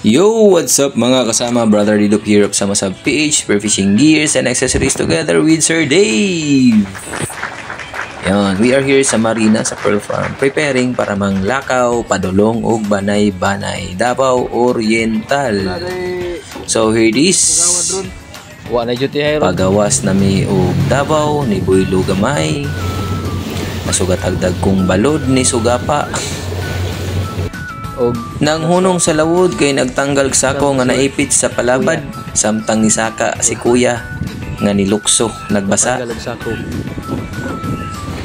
Yo, what's up mga kasama? Brother Didop here of Sama sa PH for fishing gears and accessories together with Sir Dave. Yan, we are here sa Marina sa Pearl Farm preparing para manglakaw, padulong og Banay-Banay, Davao Oriental. So here it is. Pagawas nami og Davao ni Boylo Gamay. Nasugatagdag kong balod ni Sugapa. Og nang hunong sa lawod kay nagtanggal sako nga naipit sa palabad samtang nisaka si kuya nga nilukso nagbasa.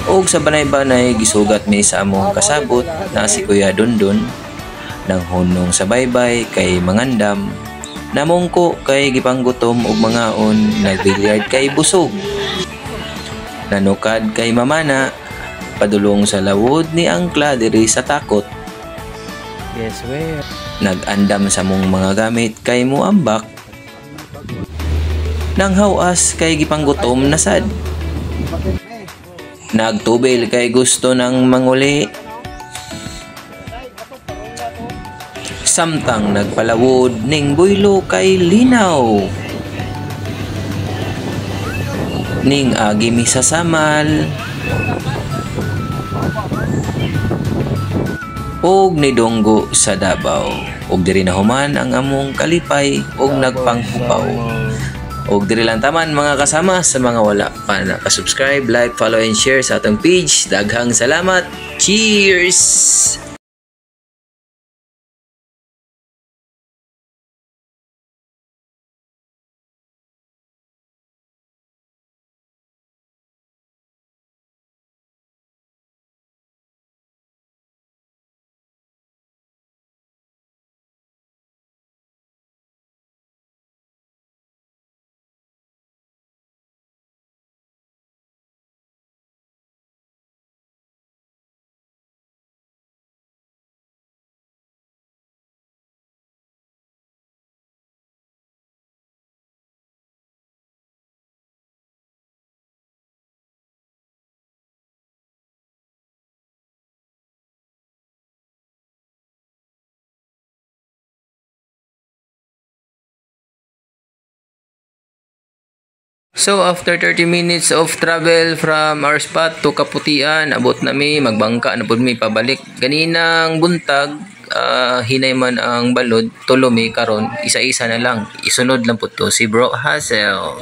Og sa Banay-Banay gisugat mi sa among kasabot na si Kuya Dondon nang hunong sa baybay kay mangandam namungko kay gipanggutom og mangaon nagbilyard kay busog nanukad kay mamana padulong sa lawod ni angkla diri sa takot. Yes, where? Nag-andam sa mong mga gamit kay muambak. Nang hawas kay gipanggutom na sad. Nagtubil kay gusto ng manguli. Samtang nagpalawod ning Boylo kay linaw. Ning agi mi sa samal. Og nidonggo sa Davao og diri nahuman ang among kalipay og nagpanghupaw og diri lang taman mga kasama sa mga wala pa nakasubscribe, like, follow and share sa atong page. Daghang salamat. Cheers. So after 30 minutes of travel from our spot to Kaputian, abot nami magbangka na pud mi pabalik. Ganinang buntag hinay man ang balod, tulo mi karon isa-isa na lang. Isunod lang pud to si Bro Hassel.